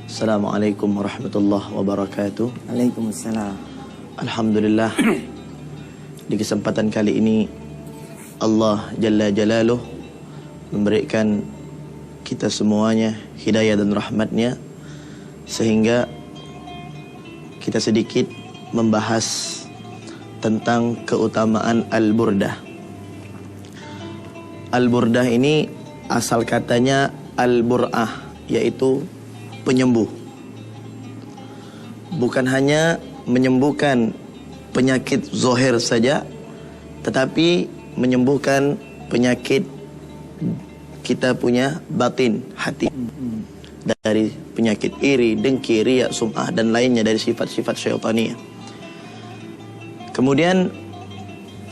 Assalamualaikum warahmatullahi wabarakatuh. Waalaikumsalam. Alhamdulillah. Di kesempatan kali ini Allah Jalla Jalaluh memberikan kita semuanya hidayah dan rahmatnya, sehingga kita sedikit membahas tentang keutamaan Al-Burdah. Al-Burdah ini asal katanya Al-Bur'ah, yaitu penyembuh. Bukan hanya menyembuhkan penyakit zahir saja, tetapi menyembuhkan penyakit kita punya batin, hati, dari penyakit iri, dengki, riya, sum'ah dan lainnya dari sifat-sifat syaitaniyah. Kemudian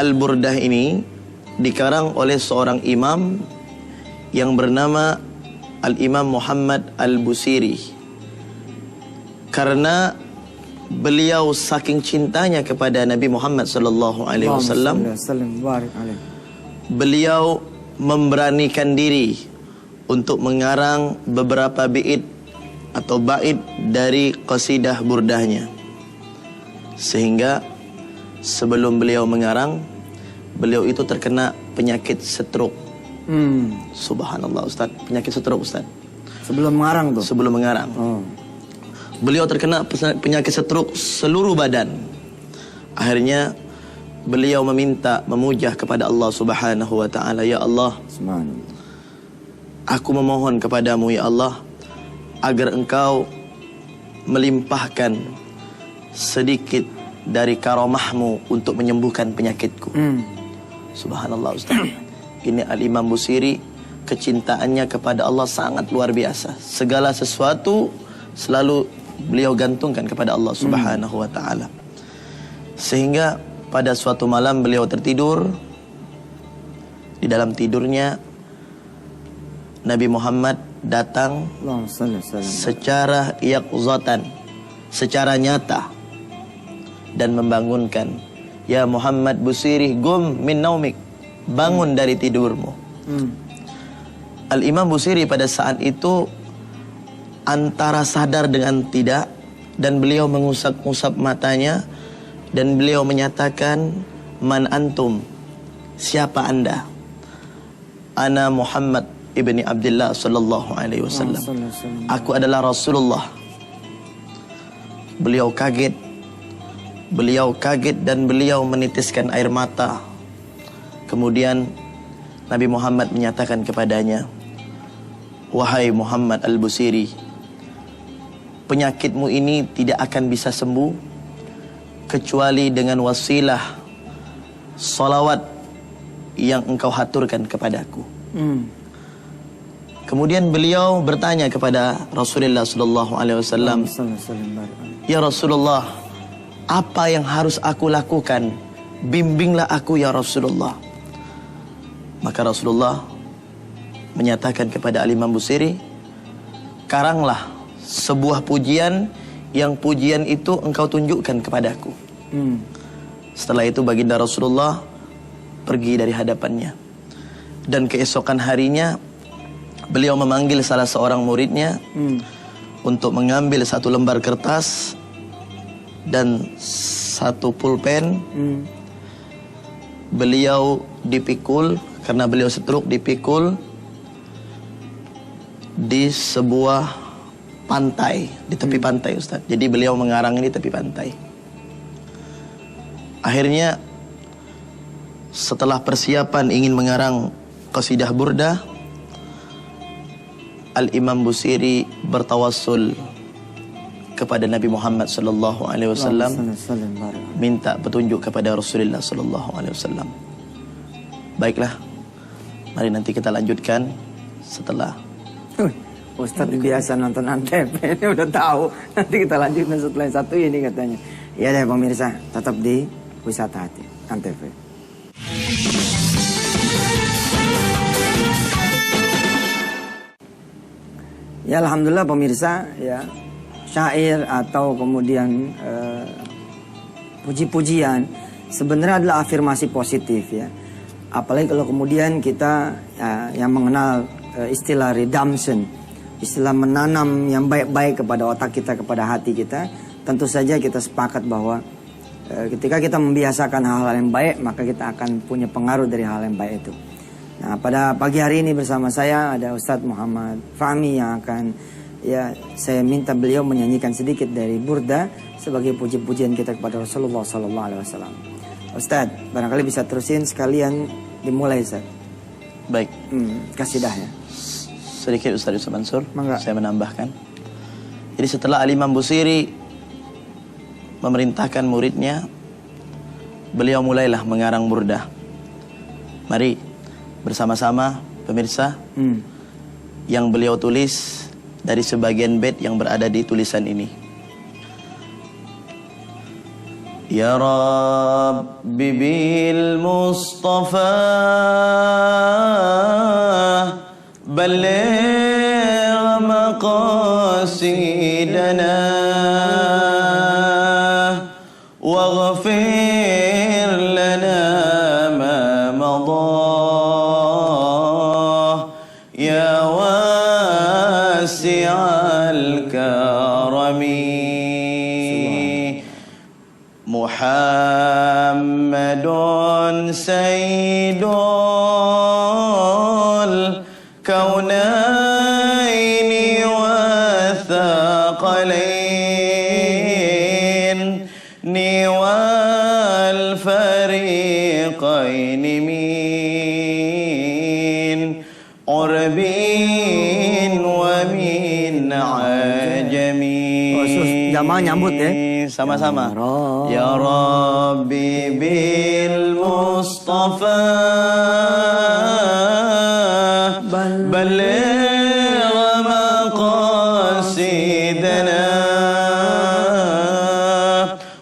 Al-Burdah ini dikarang oleh seorang imam yang bernama Al-Imam Muhammad Al-Busiri, karena beliau saking cintanya kepada Nabi Muhammad sallallahu alaihi wasallam, beliau memberanikan diri untuk mengarang beberapa bait atau bait dari qasidah burdahnya. Sehingga sebelum beliau mengarang, beliau itu terkena penyakit stroke. Subhanallah Ustaz, penyakit stroke Ustaz. Sebelum mengarang tuh? Sebelum mengarang. Beliau terkena penyakit stroke seluruh badan. Akhirnya beliau memujah kepada Allah Subhanahu wa taala, ya Allah, aku memohon kepadamu ya Allah agar engkau melimpahkan sedikit dari karamahmu untuk menyembuhkan penyakitku. Subhanallah Ustaz. Ini Al-Imam Busiri, kecintaannya kepada Allah sangat luar biasa. Segala sesuatu selalu beliau gantungkan kepada Allah Subhanahu wa taala. Sehingga pada suatu malam beliau tertidur. Di dalam tidurnya Nabi Muhammad datang secara yaqzatan, secara nyata, dan membangunkan, ya Muhammad Busiri, gum min naumik, bangun dari tidurmu. Al-Imam Busiri pada saat itu antara sadar dengan tidak, dan beliau mengusap-usap matanya, dan beliau menyatakan, man antum, siapa anda? Ana Muhammad ibni Abdullah sallallahu alaihi wasallam. Aku adalah Rasulullah. Beliau kaget dan beliau menitiskan air mata. Kemudian Nabi Muhammad menyatakan kepadanya, wahai Muhammad Al-Busiri, penyakitmu ini tidak akan bisa sembuh kecuali dengan wasilah salawat yang engkau haturkan kepadaku. Kemudian beliau bertanya kepada Rasulullah sallallahu alaihi wasallam, ya Rasulullah, apa yang harus aku lakukan? Bimbinglah aku ya Rasulullah. Maka Rasulullah menyatakan kepada Al-Imam Busiri, karanglah sebuah pujian yang pujian itu engkau tunjukkan kepadaku. Setelah itu baginda Rasulullah pergi dari hadapannya. Dan keesokan harinya beliau memanggil salah seorang muridnya untuk mengambil satu lembar kertas dan satu pulpen. Beliau dipikul, karena beliau stroke, dipikul di sebuah pantai, di tepi pantai Ustaz. Jadi beliau mengarang ini tepi pantai. Akhirnya setelah persiapan ingin mengarang qasidah burdah, Al-Imam Busiri bertawassul kepada Nabi Muhammad sallallahu alaihi wasallam, minta petunjuk kepada Rasulullah sallallahu alaihi wasallam. Baiklah, mari nanti kita lanjutkan setelah. Ustaz biasa nonton Antv, ini udah tahu. Nanti kita lanjutkan setelah yang satu ini katanya. Ya deh pemirsa, tetap di Wisata Hati Antv. Ya alhamdulillah pemirsa, ya syair atau kemudian puji-pujian sebenarnya adalah afirmasi positif ya. Apalagi kalau kemudian kita yang mengenal istilah redemption, istilah menanam yang baik-baik kepada otak kita, kepada hati kita, tentu saja kita sepakat bahwa ketika kita membiasakan hal-hal yang baik, maka kita akan punya pengaruh dari hal yang baik itu. Nah, pada pagi hari ini bersama saya ada Ustadz Muhammad Fahmi yang akan, saya minta beliau menyanyikan sedikit dari Burda sebagai puji-pujian kita kepada Rasulullah SAW. Ustadz, barangkali bisa terusin sekalian dimulai, Ustadz. Baik. Kasidahnya. Sedikit Ustaz Yusuf Mansur, Mangga. saya menambahkan. Jadi setelah Al-Imam Busiri memerintahkan muridnya, beliau mulailah mengarang burdah. Mari bersama-sama pemirsa yang beliau tulis dari sebagian bait yang berada di tulisan ini. Ya Rabbi bil Mustafa balligh maqasidana waghfir lana ma madah ya wasi'al karami Muhammadun sayyidul kaunaini wa thaqalain ni wal fariqaini min urbin wa min ajami. Jamaah nyambut ya. Sama-sama. Ya Rabbi bil Mustafa balligh maqasidana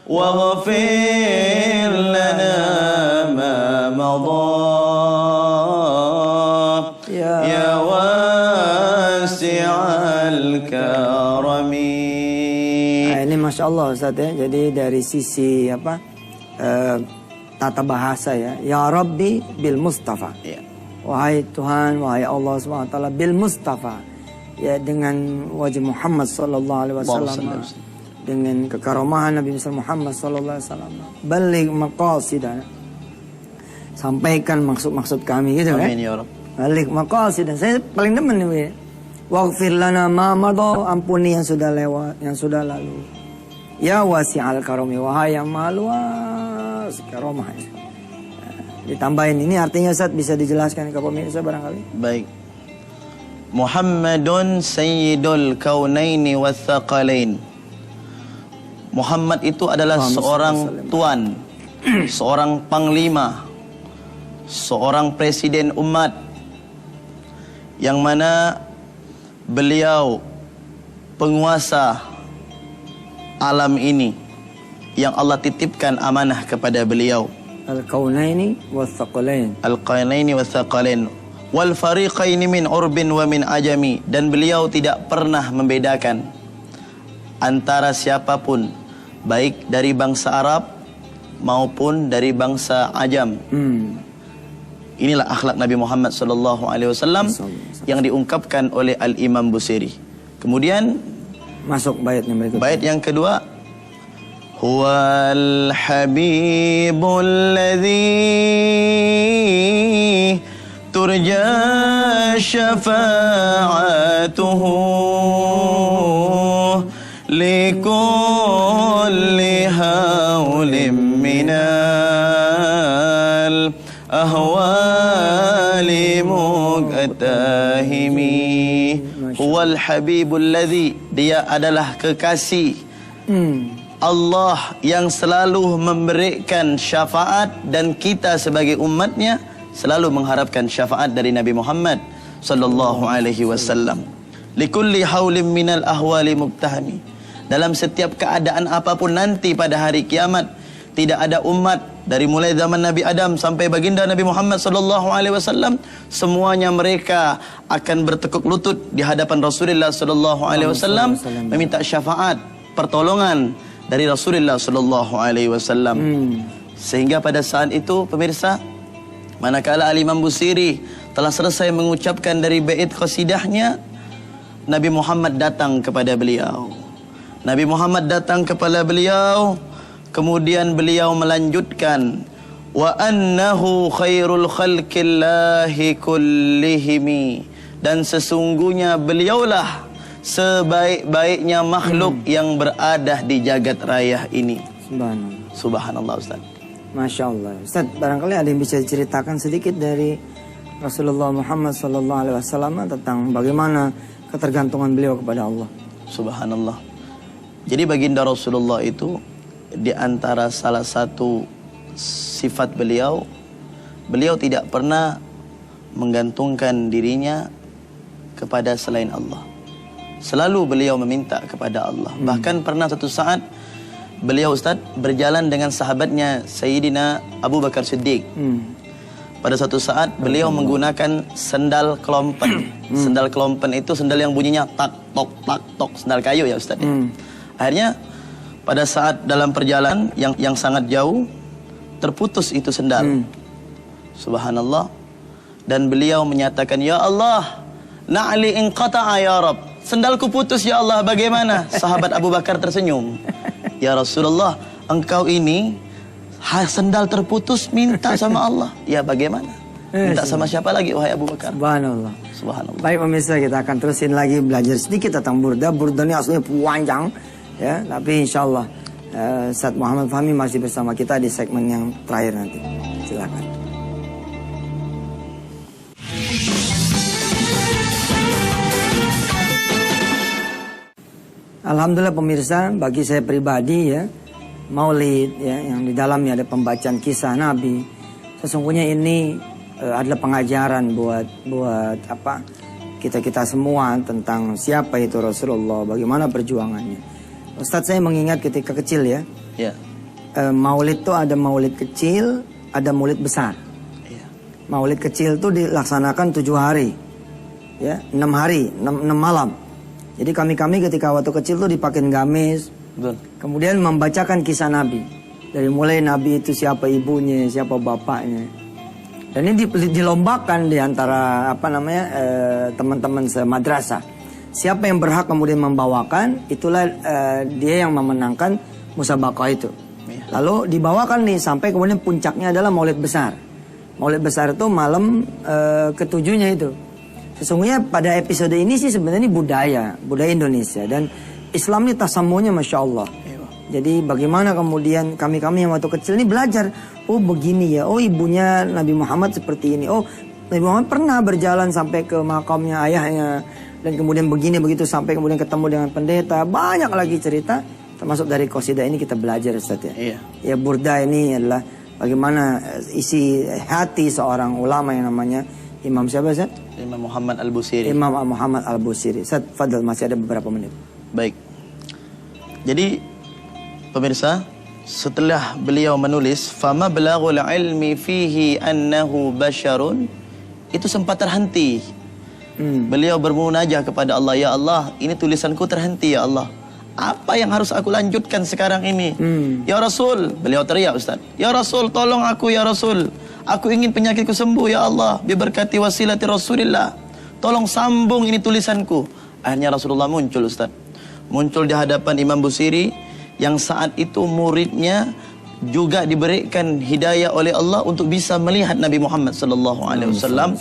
waghfir lana ma madah ya wasi'al karami. Ini Masya Allah Ustaz ya. Jadi dari sisi tata bahasa ya. Ya Rabbi bil Mustafa. Wahai Tuhan, wahai Allah SWT bil Mustafa. Ya, dengan wajah Muhammad SAW, dengan kekaromahan Nabi Muhammad SAW. Baligh maqasidana. Sampaikan maksud-maksud kami gitu kan. Amin ya Rabb. Baligh maqasidana. Saya paling demen nih. Waghfir lana ma madha, ampuni yang sudah lewat, yang sudah lalu. Ya wasi'al karami, wahai yang maha luas karomahnya. Ditambahin ini artinya Ustaz, bisa dijelaskan ke pemirsa barangkali? Baik. Muhammadun sayyidul kaunaini wathaqalain. Muhammad itu adalah seorang tuan, seorang panglima, seorang presiden umat, yang mana beliau penguasa alam ini yang Allah titipkan amanah kepada beliau. Al-kaunaini wathaqalain. Al-kaunaini wathaqalain. Wal fariqaini min urbin wa min ajami. Dan beliau tidak pernah membedakan antara siapapun, baik dari bangsa Arab maupun dari bangsa Ajam. Inilah akhlak Nabi Muhammad SAW yang diungkapkan oleh Al-Imam Busiri. Kemudian masuk bait yang berikutnya. Bait yang kedua, huwal habibul ladzi turja syafa'atuhu likulli hawlim minal ahwali muqtahimi. Huwal habibul ladzi, dia adalah kekasih Allah yang selalu memberikan syafaat, dan kita sebagai umatnya selalu mengharapkan syafaat dari Nabi Muhammad sallallahu alaihi wasallam. Likulli haulim minal ahwali muqtahami. Dalam setiap keadaan apapun nanti pada hari kiamat, tidak ada umat dari mulai zaman Nabi Adam sampai baginda Nabi Muhammad sallallahu alaihi wasallam, semuanya mereka akan bertekuk lutut di hadapan Rasulullah sallallahu alaihi wasallam meminta syafaat, pertolongan dari Rasulullah sallallahu alaihi wasallam. Sehingga pada saat itu pemirsa, manakala Al-Imam Busiri telah selesai mengucapkan dari bait qasidahnya, Nabi Muhammad datang kepada beliau. Nabi Muhammad datang kepada beliau, kemudian beliau melanjutkan, wa annahu khairul khalqillahi kullihimi, dan sesungguhnya beliaulah sebaik-baiknya makhluk yang berada di jagat raya ini. Subhanallah. Subhanallah, Ustaz. Masya Allah. Ustaz, barangkali ada yang bisa diceritakan sedikit dari Rasulullah Muhammad SAW tentang bagaimana ketergantungan beliau kepada Allah. Subhanallah. Jadi baginda Rasulullah itu di antara salah satu sifat beliau, beliau tidak pernah menggantungkan dirinya kepada selain Allah. Selalu beliau meminta kepada Allah. Bahkan pernah satu saat beliau, Ustaz, berjalan dengan sahabatnya Sayyidina Abu Bakar Siddiq. Pada suatu saat beliau menggunakan sendal kelompen. Sendal kelompen itu sendal yang bunyinya tak tok, sendal kayu ya, Ustaz. Akhirnya pada saat dalam perjalanan yang sangat jauh, terputus itu sendal. Subhanallah. Dan beliau menyatakan, ya Allah, na'li inqata'a ya Rabb. Sendalku putus ya Allah, bagaimana? Sahabat Abu Bakar tersenyum. Ya Rasulullah, engkau ini sendal terputus minta sama Allah. Ya bagaimana? Minta sama siapa lagi wahai Abu Bakar? Subhanallah. Subhanallah. Baik pemirsa, kita akan terusin lagi belajar sedikit tentang burda. Burda ini aslinya panjang, ya. Tapi insya Allah Ustaz Muhammad Fahmi masih bersama kita di segmen yang terakhir nanti. Silakan. Alhamdulillah pemirsa, bagi saya pribadi ya, Maulid ya, yang di dalamnya ada pembacaan kisah Nabi. Sesungguhnya ini adalah pengajaran buat apa? Kita semua tentang siapa itu Rasulullah, bagaimana perjuangannya. Ustadz, saya mengingat ketika kecil ya. Ya. Maulid itu ada maulid kecil, ada maulid besar. Ya. Maulid kecil itu dilaksanakan 7 hari. Ya, 6 hari, 6 malam. Jadi kami ketika waktu kecil tuh dipakein gamis. Betul. Kemudian Membacakan kisah Nabi. Dari mulai Nabi itu siapa ibunya, siapa bapaknya. Dan ini dilombakan di antara teman-teman semadrasah. Siapa yang berhak kemudian membawakan, itulah dia yang memenangkan musabaqah itu. Ya. Lalu dibawakan nih sampai kemudian puncaknya adalah Maulid besar. Maulid besar itu malam ketujuhnya itu. Sesungguhnya pada episode ini sih sebenarnya budaya Indonesia, dan Islam ini tasamunya Masya Allah. Jadi bagaimana kemudian kami yang waktu kecil ini belajar, oh begini ya, oh ibunya Nabi Muhammad seperti ini, oh Nabi Muhammad pernah berjalan sampai ke makamnya ayahnya, dan kemudian begini begitu sampai kemudian ketemu dengan pendeta. Banyak lagi cerita, termasuk dari qasidah ini kita belajar, Ustaz ya. Iya. Ya, burda ini adalah bagaimana isi hati seorang ulama yang namanya Imam siapa, Ustaz? Imam Muhammad Al-Busiri. Imam Muhammad Al-Busiri. Ustaz, fadal, masih ada beberapa menit. Baik. Jadi pemirsa, setelah beliau menulis fama balaghul ilmi fihi annahu basyarun, itu sempat terhenti. Beliau bermunajah kepada Allah, ya Allah, ini tulisanku terhenti ya Allah. Apa yang harus aku lanjutkan sekarang ini? Ya Rasul, beliau teriak, Ustaz. Ya Rasul, tolong aku ya Rasul. Aku ingin penyakitku sembuh ya Allah, biberkati wasilati Rasulillah. Tolong sambung ini tulisanku. Akhirnya Rasulullah muncul, Ustaz. Muncul di hadapan Imam Busiri yang saat itu muridnya juga diberikan hidayah oleh Allah untuk bisa melihat Nabi Muhammad sallallahu alaihi wasallam,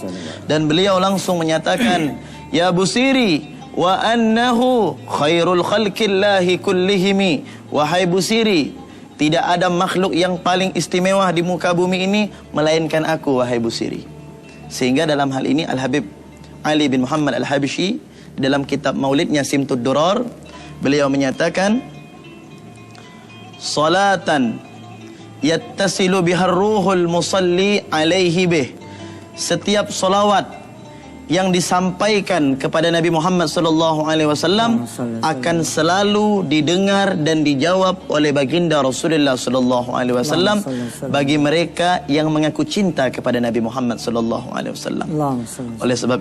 dan beliau langsung menyatakan, ya Busiri, wa annahu khairul khalqillahi kullihimi. Wahai Busiri, tidak ada makhluk yang paling istimewa di muka bumi ini melainkan aku, wahai Busiri. Sehingga dalam hal ini Al-Habib Ali bin Muhammad Al-Habsyi dalam kitab Maulidnya Simtud Durar, beliau menyatakan, salatan yattasilu bihar ruhul musalli alaihi bih. Setiap salawat yang disampaikan kepada Nabi Muhammad SAW akan selalu didengar dan dijawab oleh baginda Rasulullah SAW bagi mereka yang mengaku cinta kepada Nabi Muhammad SAW. Oleh sebab